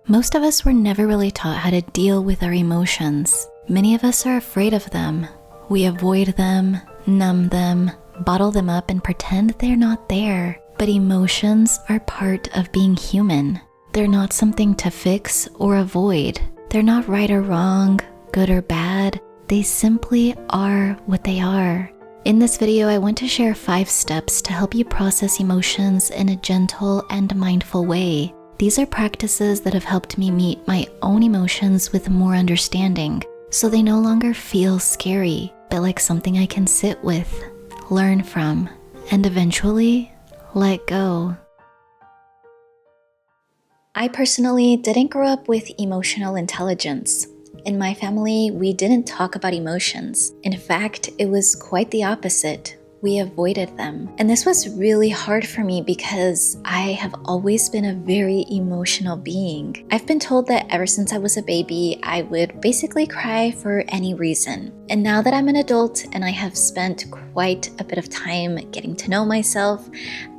Most of us were never really taught how to deal with our emotions. Many of us are afraid of them. We avoid them, numb them, bottle them up, and pretend they're not there. But emotions are part of being human. They're not something to fix or avoid. They're not right or wrong, good or bad. They simply are what they are. In this video, I want to share 5 steps to help you process emotions in a gentle and mindful way. These are practices that have helped me meet my own emotions with more understanding, so they no longer feel scary, but like something I can sit with, learn from, and eventually let go. I personally didn't grow up with emotional intelligence. In my family, we didn't talk about emotions. In fact, it was quite the opposite. We avoided them. And this was really hard for me because I have always been a very emotional being. I've been told that ever since I was a baby, I would basically cry for any reason. And now that I'm an adult and I have spent quite a bit of time getting to know myself,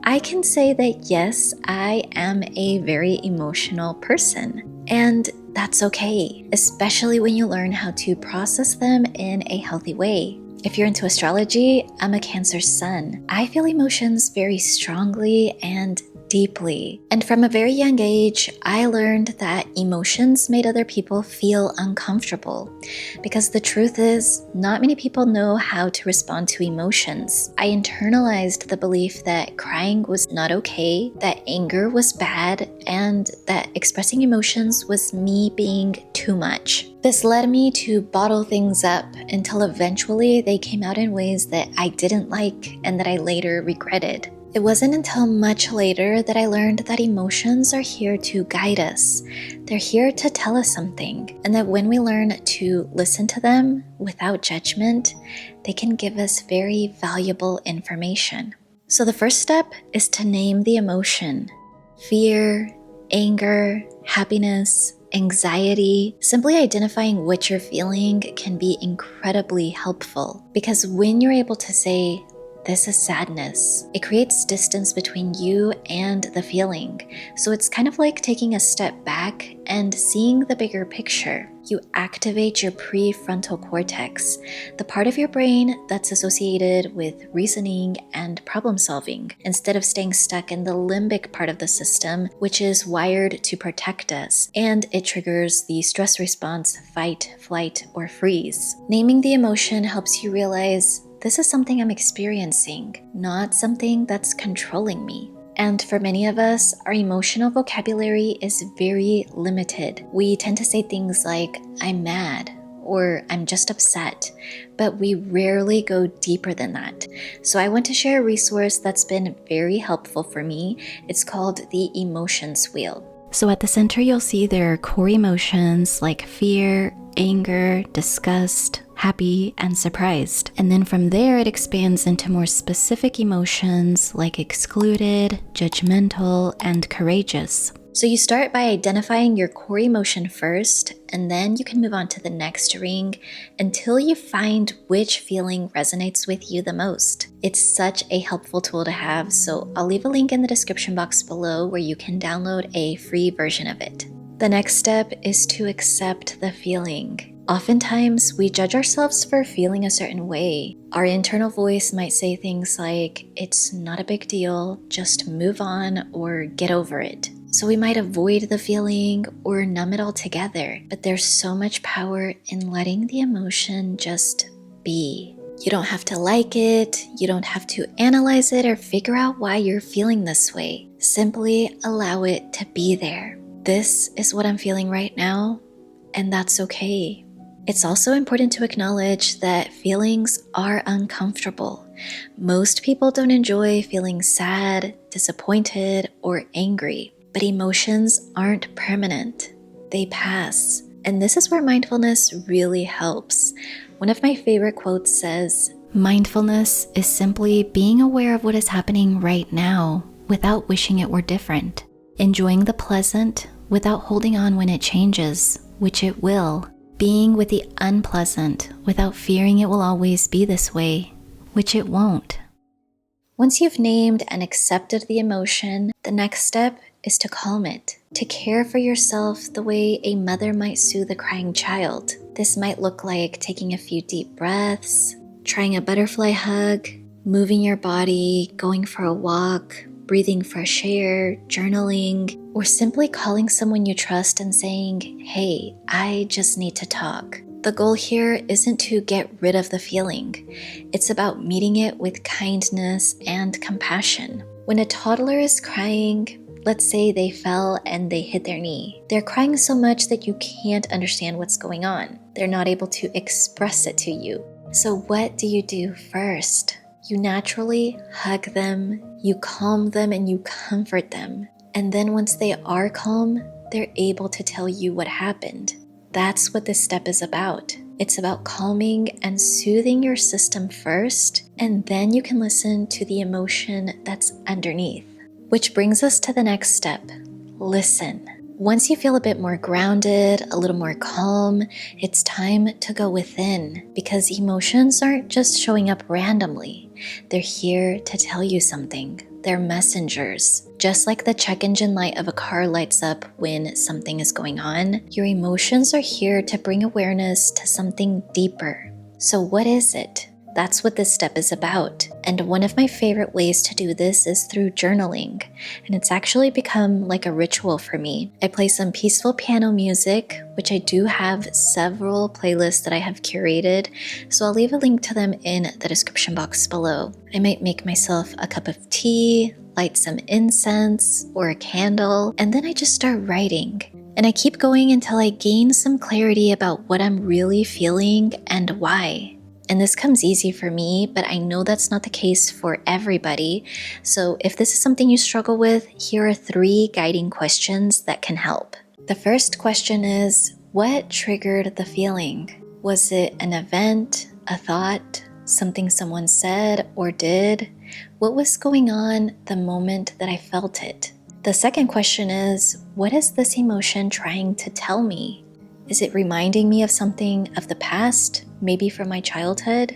I can say that yes, I am a very emotional person. And that's okay, especially when you learn how to process them in a healthy way. If you're into astrology, I'm a Cancer sun. I feel emotions very strongly and deeply. And from a very young age, I learned that emotions made other people feel uncomfortable. Because the truth is, not many people know how to respond to emotions. I internalized the belief that crying was not okay, that anger was bad, and that expressing emotions was me being too much. This led me to bottle things up until eventually they came out in ways that I didn't like and that I later regretted. It wasn't until much later that I learned that emotions are here to guide us. They're here to tell us something, and that when we learn to listen to them without judgment, they can give us very valuable information. So the first step is to name the emotion. Fear, anger, happiness, anxiety. Simply identifying what you're feeling can be incredibly helpful, because when you're able to say, "This is sadness," it creates distance between you and the feeling. So it's kind of like taking a step back and seeing the bigger picture. You activate your prefrontal cortex, the part of your brain that's associated with reasoning and problem solving, instead of staying stuck in the limbic part of the system, which is wired to protect us, and it triggers the stress response: fight, flight, or freeze. Naming the emotion helps you realize, this is something I'm experiencing, not something that's controlling me. And for many of us, our emotional vocabulary is very limited. We tend to say things like, "I'm mad," or "I'm just upset," but we rarely go deeper than that. So I want to share a resource that's been very helpful for me. It's called the Emotions Wheel. So at the center, you'll see there are core emotions like fear, anger, disgust, happy, and surprised. And then from there, it expands into more specific emotions like excluded, judgmental, and courageous. So you start by identifying your core emotion first, and then you can move on to the next ring until you find which feeling resonates with you the most. It's such a helpful tool to have, so I'll leave a link in the description box below where you can download a free version of it. The next step is to accept the feeling. Oftentimes, we judge ourselves for feeling a certain way. Our internal voice might say things like, "It's not a big deal, just move on," or "get over it." So we might avoid the feeling or numb it altogether. But there's so much power in letting the emotion just be. You don't have to like it, you don't have to analyze it or figure out why you're feeling this way. Simply allow it to be there. This is what I'm feeling right now, and that's okay. It's also important to acknowledge that feelings are uncomfortable. Most people don't enjoy feeling sad, disappointed, or angry. But emotions aren't permanent. They pass. And this is where mindfulness really helps. One of my favorite quotes says, "Mindfulness is simply being aware of what is happening right now without wishing it were different. Enjoying the pleasant without holding on when it changes, which it will. Being with the unpleasant without fearing it will always be this way, which it won't." Once you've named and accepted the emotion, the next step is to calm it, to care for yourself the way a mother might soothe a crying child. This might look like taking a few deep breaths, trying a butterfly hug, moving your body, going for a walk, breathing fresh air, journaling, or simply calling someone you trust and saying, "Hey, I just need to talk." The goal here isn't to get rid of the feeling. It's about meeting it with kindness and compassion. When a toddler is crying, let's say they fell and they hit their knee. They're crying so much that you can't understand what's going on. They're not able to express it to you. So what do you do first? You naturally hug them, you calm them, and you comfort them. And then once they are calm, they're able to tell you what happened. That's what this step is about. It's about calming and soothing your system first, and then you can listen to the emotion that's underneath. Which brings us to the next step, listen. Once you feel a bit more grounded, a little more calm, it's time to go within, because emotions aren't just showing up randomly. They're here to tell you something. They're messengers. Just like the check engine light of a car lights up when something is going on, your emotions are here to bring awareness to something deeper. So what is it? That's what this step is about. And one of my favorite ways to do this is through journaling. And it's actually become like a ritual for me. I play some peaceful piano music, which I do have several playlists that I have curated, so I'll leave a link to them in the description box below. I might make myself a cup of tea, light some incense or a candle, and then I just start writing. And I keep going until I gain some clarity about what I'm really feeling and why. And this comes easy for me, but I know that's not the case for everybody. So if this is something you struggle with, here are 3 guiding questions that can help. The first question is, what triggered the feeling? Was it an event, a thought, something someone said or did? What was going on the moment that I felt it? The second question is, what is this emotion trying to tell me? Is it reminding me of something of the past, maybe from my childhood?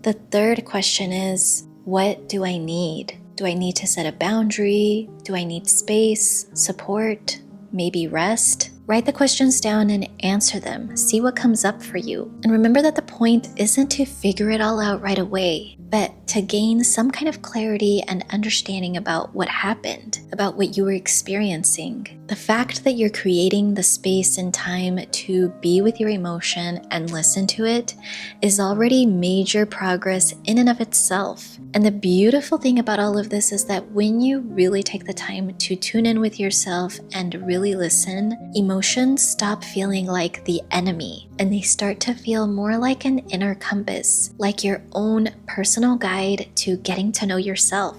The third question is, what do I need? Do I need to set a boundary? Do I need space, support, maybe rest? Write the questions down and answer them. See what comes up for you. And remember that the point isn't to figure it all out right away, but to gain some kind of clarity and understanding about what happened, about what you were experiencing. The fact that you're creating the space and time to be with your emotion and listen to it is already major progress in and of itself. And the beautiful thing about all of this is that when you really take the time to tune in with yourself and really listen, emotions stop feeling like the enemy and they start to feel more like an inner compass, like your own personal guide to getting to know yourself.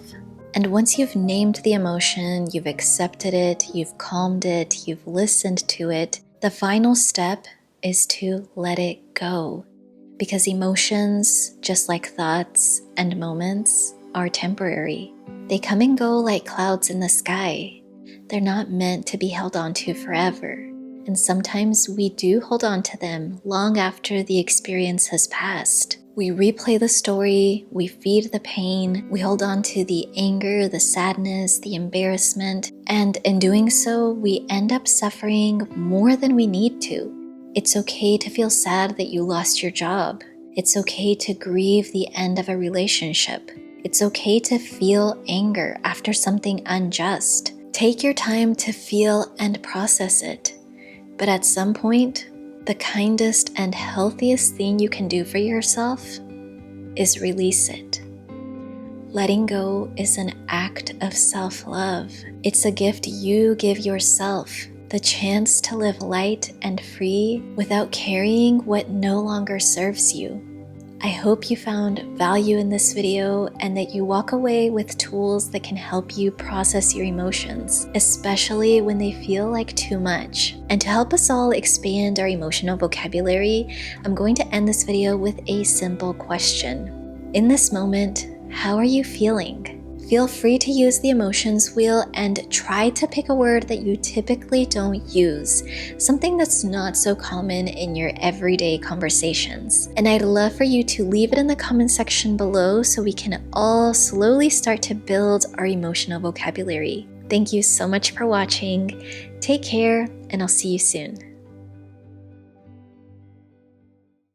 And once you've named the emotion, you've accepted it, you've calmed it, you've listened to it, the final step is to let it go. Because emotions, just like thoughts and moments, are temporary. They come and go like clouds in the sky. They're not meant to be held on to forever. And sometimes we do hold on to them long after the experience has passed. We replay the story, we feed the pain, we hold on to the anger, the sadness, the embarrassment, and in doing so, we end up suffering more than we need to. It's okay to feel sad that you lost your job. It's okay to grieve the end of a relationship. It's okay to feel anger after something unjust. Take your time to feel and process it. But at some point, the kindest and healthiest thing you can do for yourself is release it. Letting go is an act of self-love. It's a gift you give yourself, the chance to live light and free without carrying what no longer serves you. I hope you found value in this video and that you walk away with tools that can help you process your emotions, especially when they feel like too much. And to help us all expand our emotional vocabulary, I'm going to end this video with a simple question. In this moment, how are you feeling? Feel free to use the emotions wheel and try to pick a word that you typically don't use, something that's not so common in your everyday conversations. And I'd love for you to leave it in the comment section below so we can all slowly start to build our emotional vocabulary. Thank you so much for watching. Take care, and I'll see you soon.